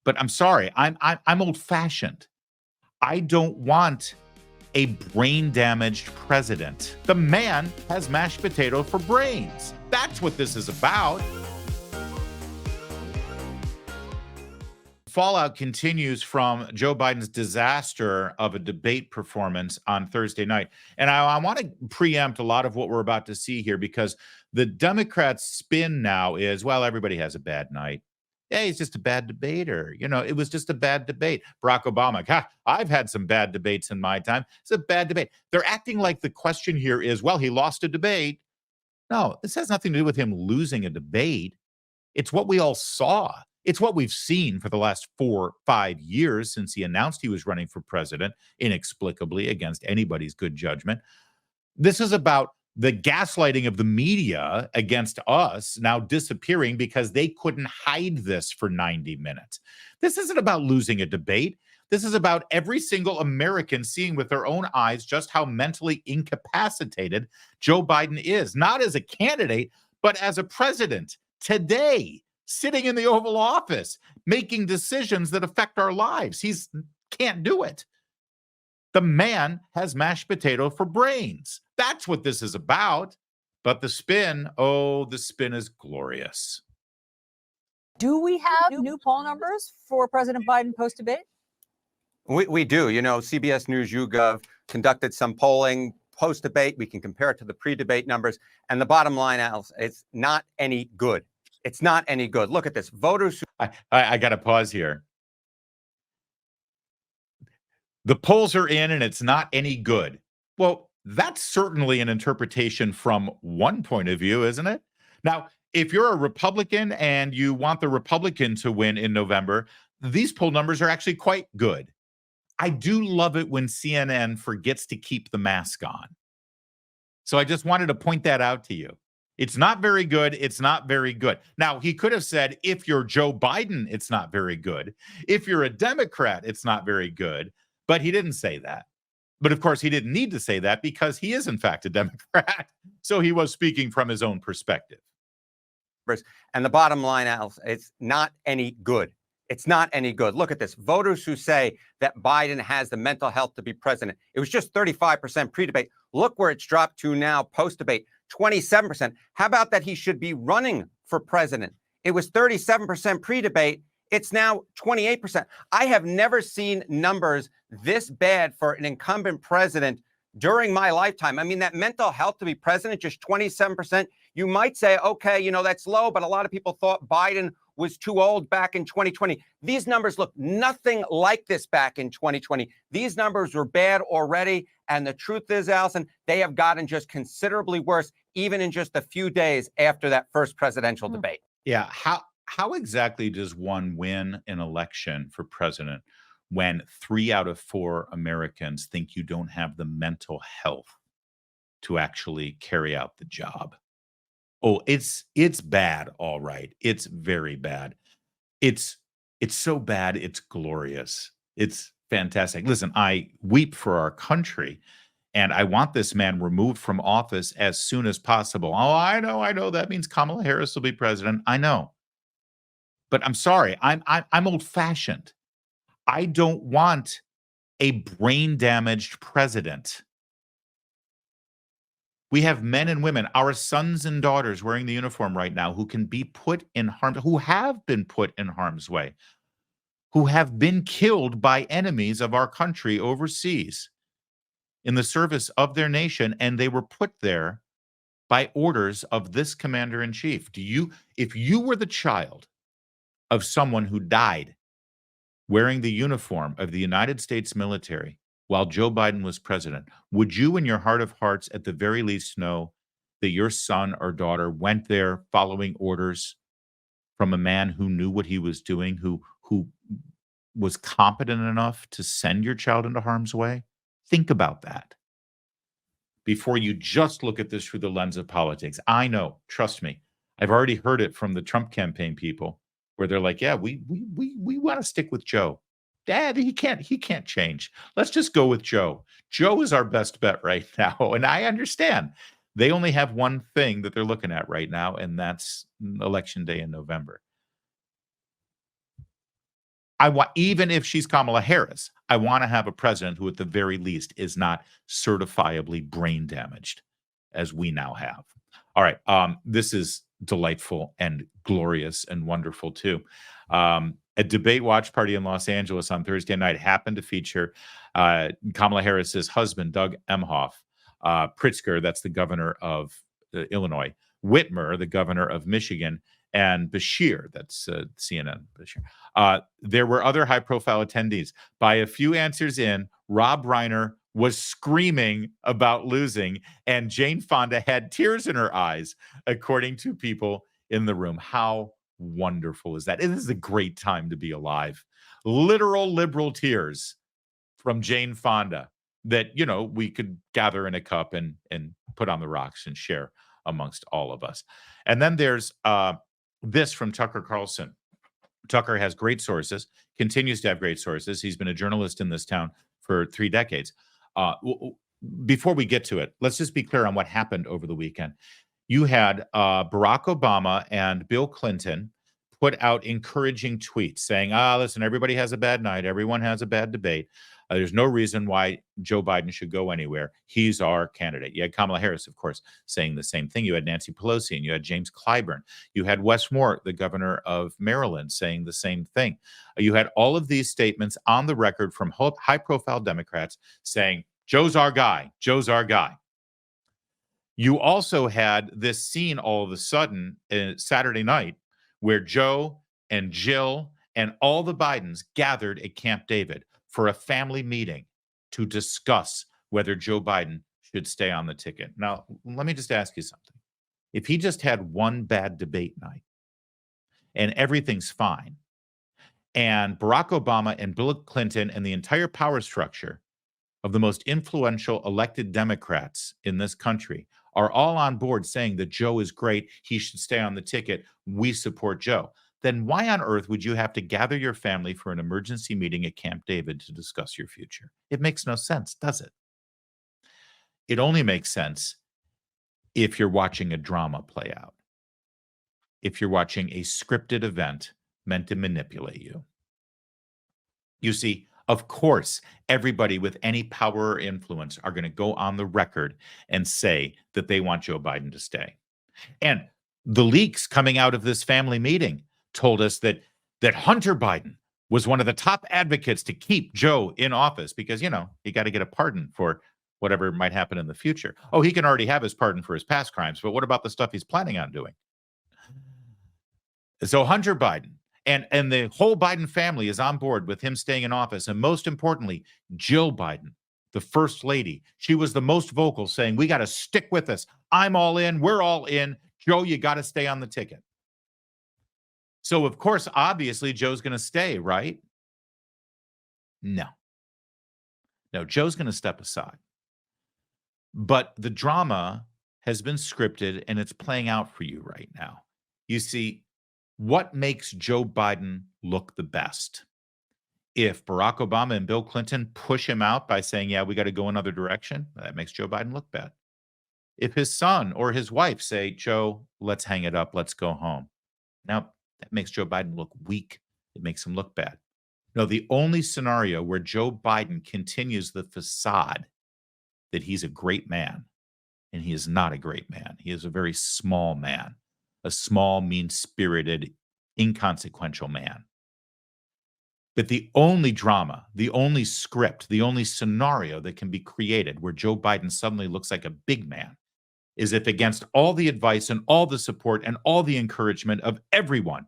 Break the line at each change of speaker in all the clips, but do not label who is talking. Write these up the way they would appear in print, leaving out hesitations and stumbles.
But I'm sorry, I'm old-fashioned. I don't want a brain-damaged president. The man has mashed potato for brains. That's what this is about. Fallout continues from Joe Biden's disaster of a debate performance on Thursday night. And I want to preempt a lot of what we're about to see here because the Democrats' spin now is, well, everybody has a bad night. Hey, he's just a bad debater. You know, it was just a bad debate. Barack Obama, I've had some bad debates in my time. It's a bad debate. They're acting like the question here is, well, he lost a debate. No, this has nothing to do with him losing a debate. It's what we all saw. It's what we've seen for the last 4-5 years since he announced he was running for president, inexplicably against anybody's good judgment. This is about the gaslighting of the media against us now disappearing because they couldn't hide this for 90 minutes. This isn't about losing a debate. This is about every single American seeing with their own eyes just how mentally incapacitated Joe Biden is, not as a candidate, but as a president today, sitting in the Oval Office, making decisions that affect our lives. He can't do it. The man has mashed potato for brains. That's what this is about. But the spin, oh, the spin is glorious.
Do we have new poll numbers for President Biden post-debate?
We do. You know, CBS News YouGov conducted some polling post-debate. We can compare it to the pre-debate numbers. And the bottom line, Alice, it's not any good. It's not any good. Look at this. Voters.
I got to pause here. The polls are in and it's not any good. Well, that's certainly an interpretation from one point of view, isn't it? Now, if you're a Republican and you want the Republican to win in November, these poll numbers are actually quite good. I do love it when CNN forgets to keep the mask on. So I just wanted to point that out to you. It's not very good. It's not very good. Now, he could have said, if you're Joe Biden, it's not very good. If you're a Democrat, it's not very good. But he didn't say that. But of course, he didn't need to say that because he is, in fact, a Democrat. So he was speaking from his own perspective.
And the bottom line, Alice, it's not any good. It's not any good. Look at this. Voters who say that Biden has the mental health to be president. It was just 35% pre-debate. Look where it's dropped to now post-debate, 27%. How about that he should be running for president? It was 37% pre-debate. It's now 28%. I have never seen numbers this bad for an incumbent president during my lifetime. I mean, that mental health to be president, just 27%. You might say, okay, you know, that's low, but a lot of people thought Biden was too old back in 2020. These numbers look nothing like this back in 2020. These numbers were bad already. And the truth is, Allison, they have gotten just considerably worse, even in just a few days after that first presidential debate.
Yeah. How exactly does one win an election for president when 3 out of 4 Americans think you don't have the mental health to actually carry out the job? Oh, it's bad, all right. It's very bad. It's so bad, it's glorious. It's fantastic. Listen, I weep for our country, and I want this man removed from office as soon as possible. Oh, I know. That means Kamala Harris will be president. I know. But I'm sorry, I'm old-fashioned. I don't want a brain-damaged president. We have men and women, our sons and daughters wearing the uniform right now who can be put in harm, who have been put in harm's way, who have been killed by enemies of our country overseas in the service of their nation, and they were put there by orders of this commander-in-chief. If you were the child of someone who died wearing the uniform of the United States military while Joe Biden was president, would you in your heart of hearts at the very least know that your son or daughter went there following orders from a man who knew what he was doing, who was competent enough to send your child into harm's way? Think about that before you just look at this through the lens of politics. I know, trust me, I've already heard it from the Trump campaign people where they're like, yeah, we want to stick with Joe. Dad, he can't change. Let's just go with Joe. Joe is our best bet right now. And I understand they only have one thing that they're looking at right now, and that's election day in November. I want, even if she's Kamala Harris, I want to have a president who at the very least is not certifiably brain damaged, as we now have. All right. This is delightful and glorious and wonderful too. A debate watch party in Los Angeles on Thursday night happened to feature Kamala Harris's husband, Doug Emhoff, Pritzker, that's the governor of Illinois, Whitmer, the governor of Michigan, and Bashir, that's CNN Bashir. There were other high-profile attendees. By a few answers in, Rob Reiner was screaming about losing, and Jane Fonda had tears in her eyes, according to people in the room. How wonderful is that? It is a great time to be alive. Literal liberal tears from Jane Fonda that, you know, we could gather in a cup and put on the rocks and share amongst all of us. And then there's this from Tucker Carlson. Tucker has great sources, continues to have great sources. He's been a journalist in this town for 3 decades. Before we get to it, let's just be clear on what happened over the weekend. You had Barack Obama and Bill Clinton put out encouraging tweets saying, listen, everybody has a bad night. Everyone has a bad debate. There's no reason why Joe Biden should go anywhere. He's our candidate. You had Kamala Harris, of course, saying the same thing. You had Nancy Pelosi and you had James Clyburn. You had Wes Moore, the governor of Maryland, saying the same thing. You had all of these statements on the record from high-profile Democrats saying, Joe's our guy. Joe's our guy. You also had this scene all of a sudden Saturday night where Joe and Jill and all the Bidens gathered at Camp David for a family meeting to discuss whether Joe Biden should stay on the ticket. Now, let me just ask you something. If he just had one bad debate night and everything's fine, and Barack Obama and Bill Clinton and the entire power structure of the most influential elected Democrats in this country are all on board saying that Joe is great, he should stay on the ticket, we support Joe, then why on earth would you have to gather your family for an emergency meeting at Camp David to discuss your future? It makes no sense, does it? It only makes sense if you're watching a drama play out, if you're watching a scripted event meant to manipulate you. You see, of course, everybody with any power or influence are going to go on the record and say that they want Joe Biden to stay. And the leaks coming out of this family meeting told us that Hunter Biden was one of the top advocates to keep Joe in office because, you know, you got to get a pardon for whatever might happen in the future. Oh, he can already have his pardon for his past crimes, but what about the stuff he's planning on doing? So Hunter Biden and the whole Biden family is on board with him staying in office. And most importantly, Jill Biden, the first lady, she was the most vocal saying, we got to stick with this. I'm all in. We're all in. Joe, you got to stay on the ticket. So, of course, obviously, Joe's going to stay, right? No. No, Joe's going to step aside. But the drama has been scripted and it's playing out for you right now. You see, what makes Joe Biden look the best? If Barack Obama and Bill Clinton push him out by saying, yeah, we got to go another direction, that makes Joe Biden look bad. If his son or his wife say, Joe, let's hang it up, let's go home. Now, that makes Joe Biden look weak. It makes him look bad. No, the only scenario where Joe Biden continues the facade that he's a great man, and he is not a great man. He is a very small man, a small, mean-spirited, inconsequential man. But the only drama, the only script, the only scenario that can be created where Joe Biden suddenly looks like a big man is if, against all the advice and all the support and all the encouragement of everyone,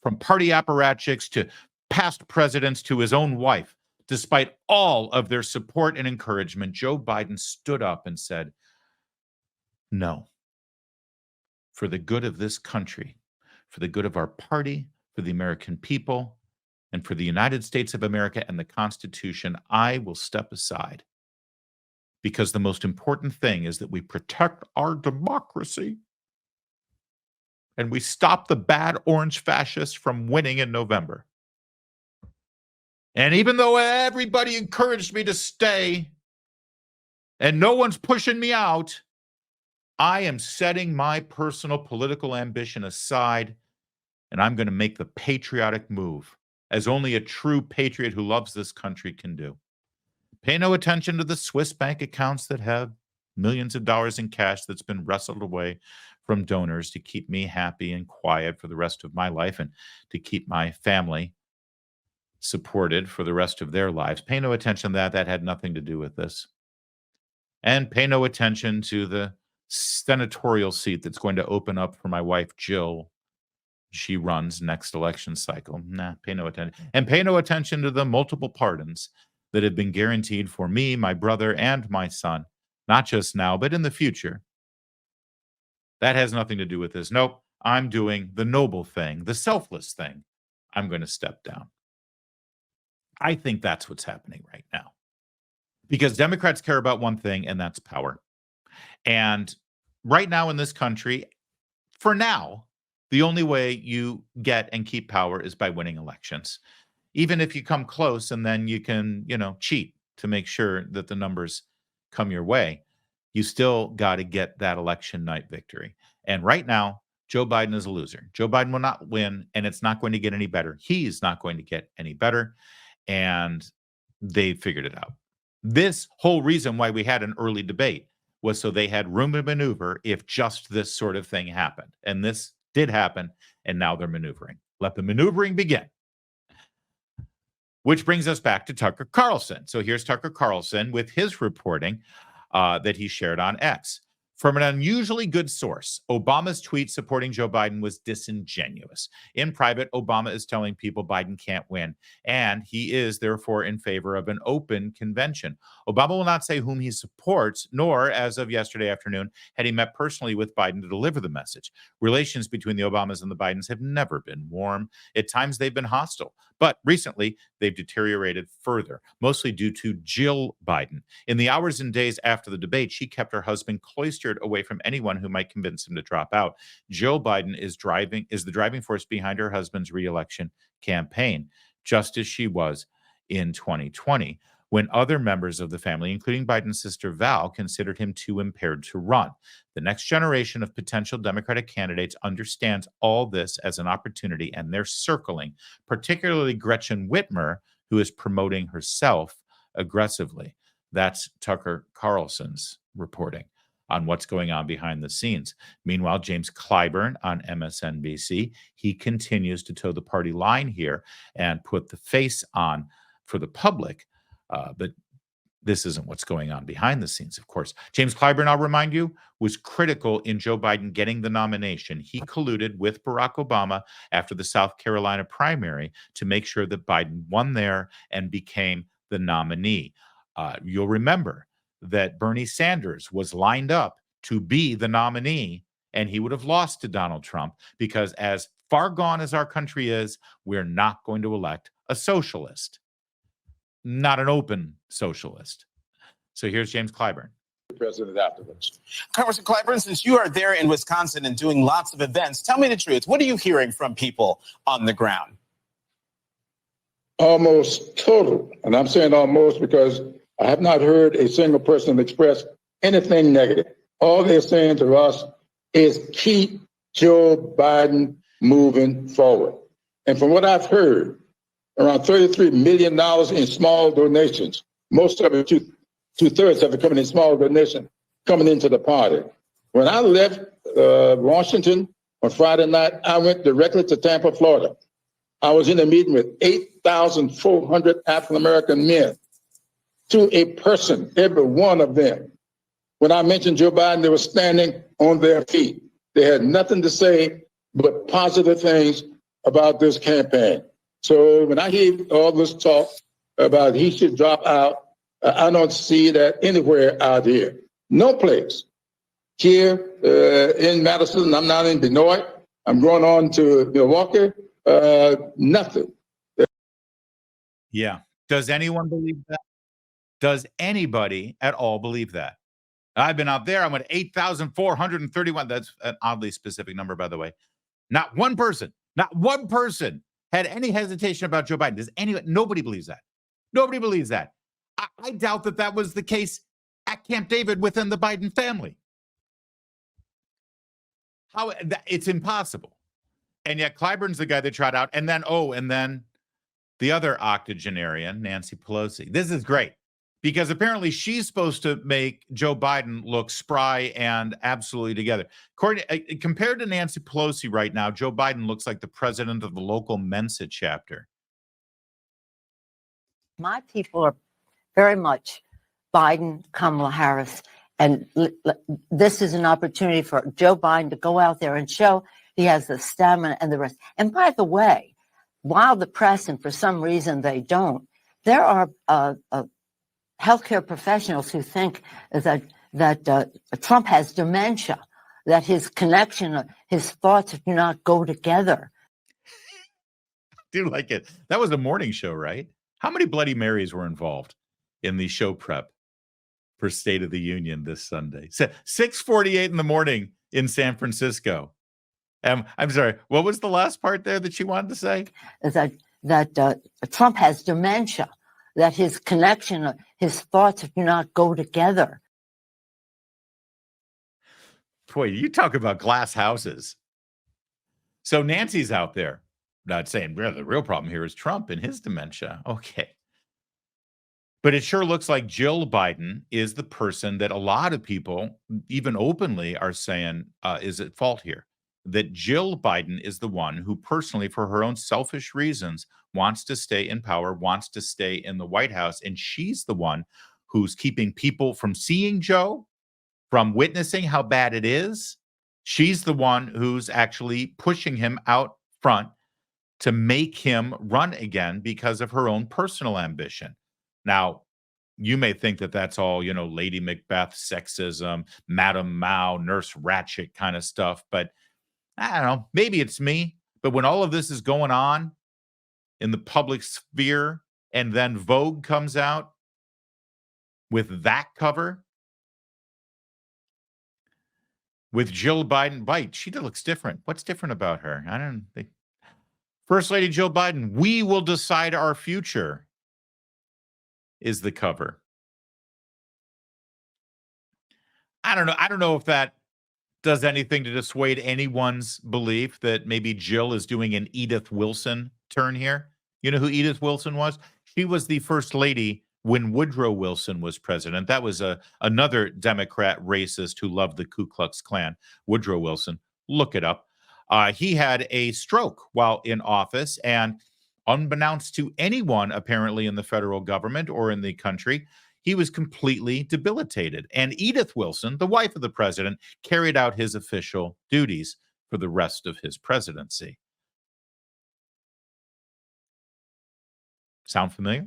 from party apparatchiks to past presidents to his own wife, despite all of their support and encouragement, Joe Biden stood up and said, no, for the good of this country, for the good of our party, for the American people, and for the United States of America and the Constitution, I will step aside. Because the most important thing is that we protect our democracy and we stop the bad orange fascists from winning in November. And even though everybody encouraged me to stay and no one's pushing me out, I am setting my personal political ambition aside and I'm going to make the patriotic move as only a true patriot who loves this country can do. Pay no attention to the Swiss bank accounts that have millions of dollars in cash that's been wrestled away from donors to keep me happy and quiet for the rest of my life and to keep my family supported for the rest of their lives. Pay no attention to that. That had nothing to do with this. And pay no attention to the senatorial seat that's going to open up for my wife, Jill. She runs next election cycle. Nah, pay no attention. And pay no attention to the multiple pardons that have been guaranteed for me, my brother, and my son, not just now, but in the future. That has nothing to do with this. Nope, I'm doing the noble thing, the selfless thing. I'm going to step down. I think that's what's happening right now. Because Democrats care about one thing, and that's power. And right now in this country, for now, the only way you get and keep power is by winning elections. Even if you come close and then you can, cheat to make sure that the numbers come your way, you still got to get that election night victory. And right now, Joe Biden is a loser. Joe Biden will not win, and it's not going to get any better. He's not going to get any better. And they figured it out. This whole reason why we had an early debate was so they had room to maneuver if just this sort of thing happened. And this did happen, and now they're maneuvering. Let the maneuvering begin. Which brings us back to Tucker Carlson. So here's Tucker Carlson with his reporting that he shared on X. From an unusually good source, Obama's tweet supporting Joe Biden was disingenuous. In private, Obama is telling people Biden can't win, and he is therefore in favor of an open convention. Obama will not say whom he supports, nor, as of yesterday afternoon, had he met personally with Biden to deliver the message. Relations between the Obamas and the Bidens have never been warm. At times, they've been hostile, but recently, they've deteriorated further, mostly due to Jill Biden. In the hours and days after the debate, she kept her husband cloistered away from anyone who might convince him to drop out. Jill Biden is the driving force behind her husband's re-election campaign, just as she was in 2020, when other members of the family, including Biden's sister Val, considered him too impaired to run. The next generation of potential Democratic candidates understands all this as an opportunity, and they're circling, particularly Gretchen Whitmer, who is promoting herself aggressively. That's Tucker Carlson's reporting on what's going on behind the scenes. Meanwhile, James Clyburn on MSNBC, he continues to toe the party line here and put the face on for the public. But this isn't what's going on behind the scenes, of course. James Clyburn, I'll remind you, was critical in Joe Biden getting the nomination. He colluded with Barack Obama after the South Carolina primary to make sure that Biden won there and became the nominee. You'll remember that Bernie Sanders was lined up to be the nominee, and he would have lost to Donald Trump because as far gone as our country is, we're not going to elect a socialist, not an open socialist. So here's James Clyburn.
President afterwards. Congressman Clyburn, since you are there in Wisconsin and doing lots of events, tell me the truth. What are you hearing from people on the ground?
Almost total. And I'm saying almost because I have not heard a single person express anything negative. All they're saying to us is keep Joe Biden moving forward. And from what I've heard, around $33 million in small donations, most of it, two-thirds of it coming in small donation, coming into the party. When I left Washington on Friday night, I went directly to Tampa, Florida. I was in a meeting with 8,400 African-American men, to a person, every one of them. When I mentioned Joe Biden, they were standing on their feet. They had nothing to say but positive things about this campaign. So when I hear all this talk about he should drop out, I don't see that anywhere out here. No place. Here in Madison, I'm not in Benoit. I'm going on to Milwaukee. Nothing.
Yeah. Does anyone believe that? Does anybody at all believe that? I've been out there. I'm at 8,431. That's an oddly specific number, by the way. Not one person had any hesitation about Joe Biden. Nobody believes that. Nobody believes that. I doubt that was the case at Camp David within the Biden family. It's impossible. And yet Clyburn's the guy they tried out. And then the other octogenarian, Nancy Pelosi. This is great because apparently she's supposed to make Joe Biden look spry and absolutely together. Compared to Nancy Pelosi right now, Joe Biden looks like the president of the local Mensa chapter.
My people are very much Biden, Kamala Harris. And this is an opportunity for Joe Biden to go out there and show he has the stamina and the rest. And by the way, while the press, and for some reason they don't, there are healthcare professionals who think that Trump has dementia, that his connection, his thoughts do not go together.
Do like it. That was a morning show, right? How many Bloody Marys were involved in the show prep for State of the Union this Sunday? 6:48 in the morning in San Francisco. I'm sorry, what was the last part there that she wanted to say?
That Trump has dementia, that his connection, his thoughts do not go together.
Boy, you talk about glass houses. So Nancy's out there not saying, well, the real problem here is Trump and his dementia. Okay. But it sure looks like Jill Biden is the person that a lot of people, even openly, are saying is at fault here. That Jill Biden is the one who personally, for her own selfish reasons, wants to stay in power, wants to stay in the White House. And she's the one who's keeping people from seeing Joe, from witnessing how bad it is. She's the one who's actually pushing him out front to make him run again because of her own personal ambition. Now, you may think that that's all, Lady Macbeth, sexism, Madame Mao, Nurse Ratched kind of stuff, but I don't know, maybe it's me. But when all of this is going on in the public sphere and then Vogue comes out with that cover with Jill Biden, she looks different. What's different about her? I don't think. First Lady Jill Biden, we will decide our future is the cover. I don't know if that does anything to dissuade anyone's belief that maybe Jill is doing an Edith Wilson turn here. You know who Edith Wilson was? She was the first lady when Woodrow Wilson was president. That was another Democrat racist who loved the Ku Klux Klan. Woodrow Wilson, look it up. He had a stroke while in office, and unbeknownst to anyone apparently in the federal government or in the country, he was completely debilitated. And Edith Wilson, the wife of the president, carried out his official duties for the rest of his presidency. Sound familiar?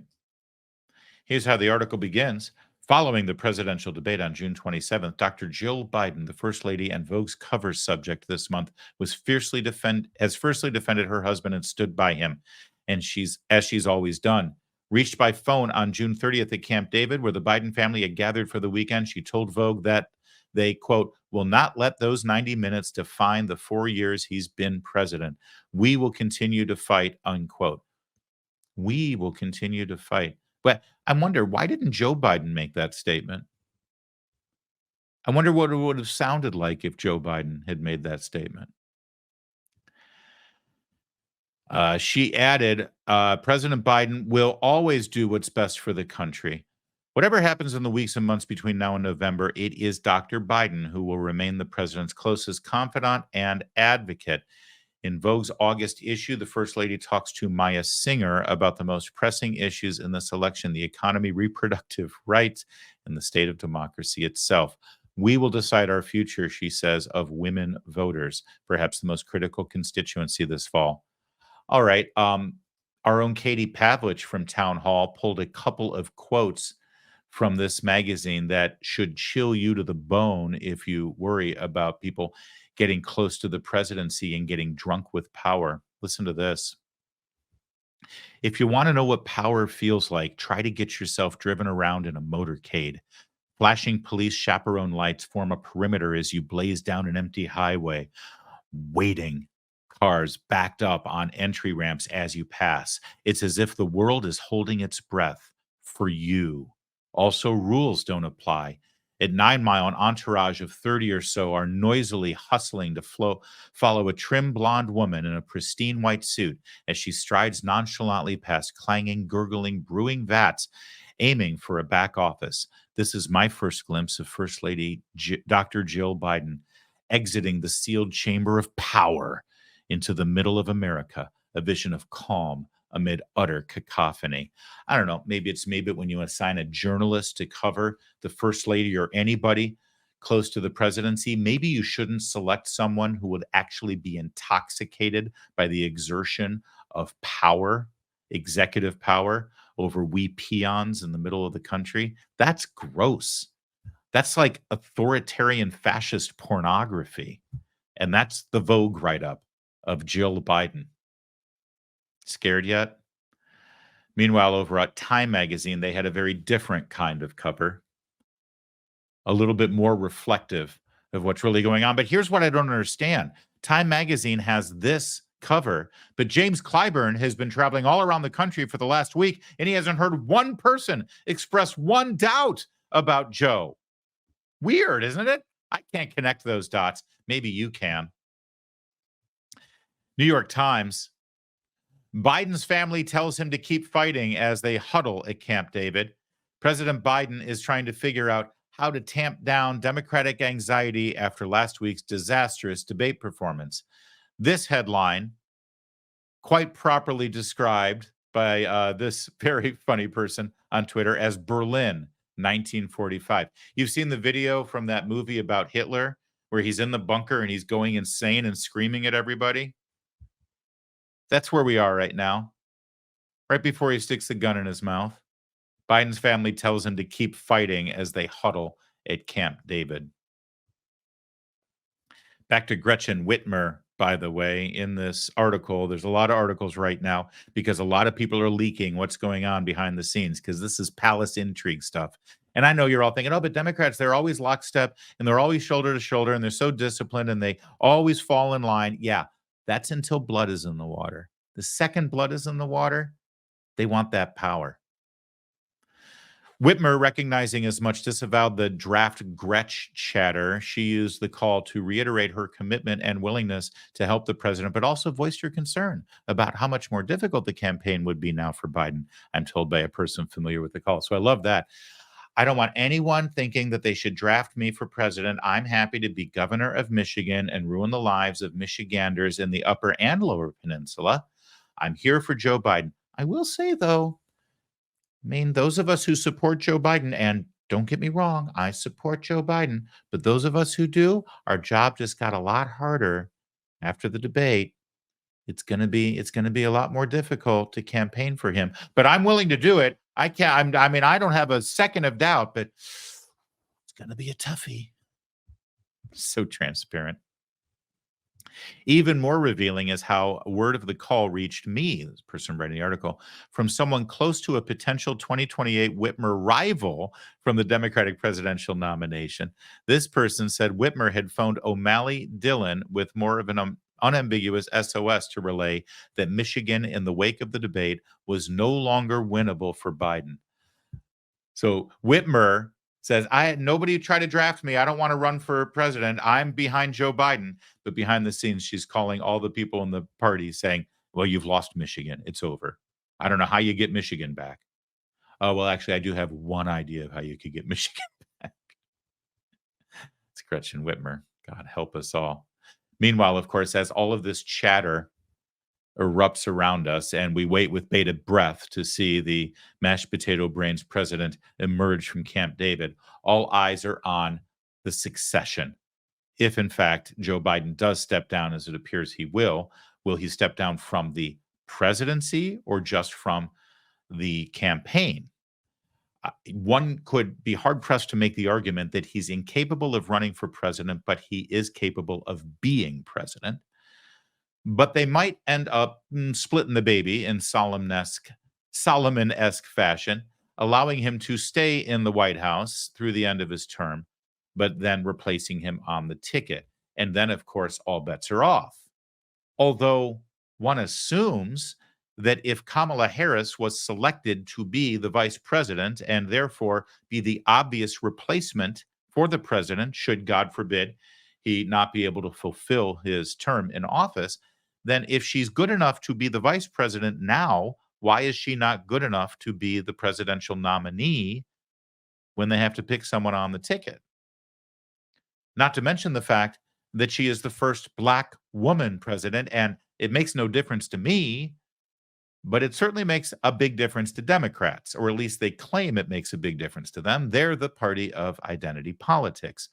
Here's how the article begins. Following the presidential debate on June 27th, Dr. Jill Biden, the First Lady and Vogue's cover subject this month, has fiercely defended her husband and stood by him. And as she's always done. Reached by phone on June 30th at Camp David, where the Biden family had gathered for the weekend, she told Vogue that they, quote, will not let those 90 minutes define the 4 years he's been president. We will continue to fight, unquote. We will continue to fight. But I wonder, why didn't Joe Biden make that statement? I wonder what it would have sounded like if Joe Biden had made that statement. She added, President Biden will always do what's best for the country. Whatever happens in the weeks and months between now and November, it is Dr. Biden who will remain the president's closest confidant and advocate. In Vogue's August issue, the First Lady talks to Maya Singer about the most pressing issues in this election, the economy, reproductive rights, and the state of democracy itself. We will decide our future, she says, of women voters, perhaps the most critical constituency this fall. All right. Our own Katie Pavlich from Town Hall pulled a couple of quotes from this magazine that should chill you to the bone if you worry about people getting close to the presidency and getting drunk with power. Listen to this. If you want to know what power feels like, try to get yourself driven around in a motorcade. Flashing police chaperone lights form a perimeter as you blaze down an empty highway, waiting. Cars backed up on entry ramps as you pass. It's as if the world is holding its breath for you. Also, rules don't apply. At 9 Mile, an entourage of 30 or so are noisily hustling to follow a trim blonde woman in a pristine white suit as she strides nonchalantly past clanging, gurgling, brewing vats, aiming for a back office. This is my first glimpse of First Lady Dr. Jill Biden exiting the sealed chamber of power into the middle of America, a vision of calm amid utter cacophony. I don't know, maybe when you assign a journalist to cover the First Lady or anybody close to the presidency, maybe you shouldn't select someone who would actually be intoxicated by the exertion of power, executive power, over we peons in the middle of the country. That's gross. That's like authoritarian fascist pornography. And that's the Vogue write-up of Jill Biden. Scared yet? Meanwhile, over at Time magazine, they had a very different kind of cover, a little bit more reflective of what's really going on. But here's what I don't understand. Time magazine has this cover, but James Clyburn has been traveling all around the country for the last week, and he hasn't heard one person express one doubt about Joe. Weird, isn't it? I can't connect those dots. Maybe you can. New York Times. Biden's family tells him to keep fighting as they huddle at Camp David. President Biden is trying to figure out how to tamp down Democratic anxiety after last week's disastrous debate performance. This headline, quite properly described by this very funny person on Twitter as Berlin 1945. You've seen the video from that movie about Hitler where he's in the bunker and he's going insane and screaming at everybody? That's where we are right now. Right before he sticks the gun in his mouth, Biden's family tells him to keep fighting as they huddle at Camp David. Back to Gretchen Whitmer, by the way, in this article. There's a lot of articles right now because a lot of people are leaking what's going on behind the scenes because this is palace intrigue stuff. And I know you're all thinking, oh, but Democrats, they're always lockstep and they're always shoulder to shoulder and they're so disciplined and they always fall in line. Yeah, that's until blood is in the water. The second blood is in the water, they want that power. Whitmer, recognizing as much, disavowed the draft Gretch chatter. She used the call to reiterate her commitment and willingness to help the president, but also voiced her concern about how much more difficult the campaign would be now for Biden, I'm told by a person familiar with the call. So I love that. I don't want anyone thinking that they should draft me for president. I'm happy to be governor of Michigan and ruin the lives of Michiganders in the upper and lower peninsula. I'm here for Joe Biden. I will say, though, I mean, those of us who support Joe Biden, and don't get me wrong, I support Joe Biden, but those of us who do, our job just got a lot harder after the debate. It's going to be a lot more difficult to campaign for him, but I'm willing to do it. I don't have a second of doubt, but it's going to be a toughie. So transparent. Even more revealing is how word of the call reached me, this person writing the article, from someone close to a potential 2028 Whitmer rival from the Democratic presidential nomination. This person said Whitmer had phoned O'Malley Dillon with more of an unambiguous SOS to relay that Michigan, in the wake of the debate, was no longer winnable for Biden. So Whitmer says, nobody tried to draft me. I don't want to run for president. I'm behind Joe Biden. But behind the scenes, she's calling all the people in the party saying, well, you've lost Michigan. It's over. I don't know how you get Michigan back. Oh, well, actually, I do have one idea of how you could get Michigan back. It's Gretchen Whitmer. God help us all. Meanwhile, of course, as all of this chatter erupts around us and we wait with bated breath to see the mashed potato brains president emerge from Camp David, all eyes are on the succession. If, in fact, Joe Biden does step down, as it appears he will he step down from the presidency or just from the campaign? One could be hard-pressed to make the argument that he's incapable of running for president, but he is capable of being president. But they might end up splitting the baby in Solomon-esque fashion, allowing him to stay in the White House through the end of his term, but then replacing him on the ticket. And then, of course, all bets are off. Although one assumes that if Kamala Harris was selected to be the vice president and therefore be the obvious replacement for the president, should, God forbid, he not be able to fulfill his term in office, then if she's good enough to be the vice president now, why is she not good enough to be the presidential nominee when they have to pick someone on the ticket? Not to mention the fact that she is the first Black woman president, and it makes no difference to me, but it certainly makes a big difference to Democrats, or at least they claim it makes a big difference to them. They're the party of identity politics.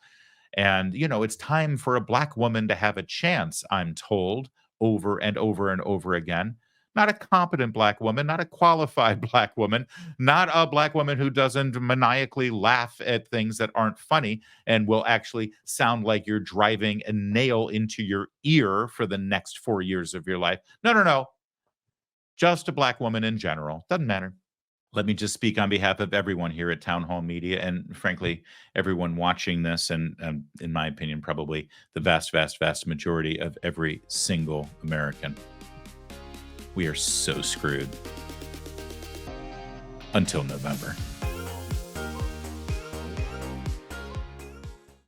And, it's time for a Black woman to have a chance, I'm told, over and over and over again. Not a competent Black woman, not a qualified Black woman, not a Black woman who doesn't maniacally laugh at things that aren't funny and will actually sound like you're driving a nail into your ear for the next 4 years of your life. No, no, no. Just a Black woman in general. Doesn't matter. Let me just speak on behalf of everyone here at Town Hall Media and, frankly, everyone watching this, and in my opinion, probably the vast, vast, vast majority of every single American. We are so screwed. Until November.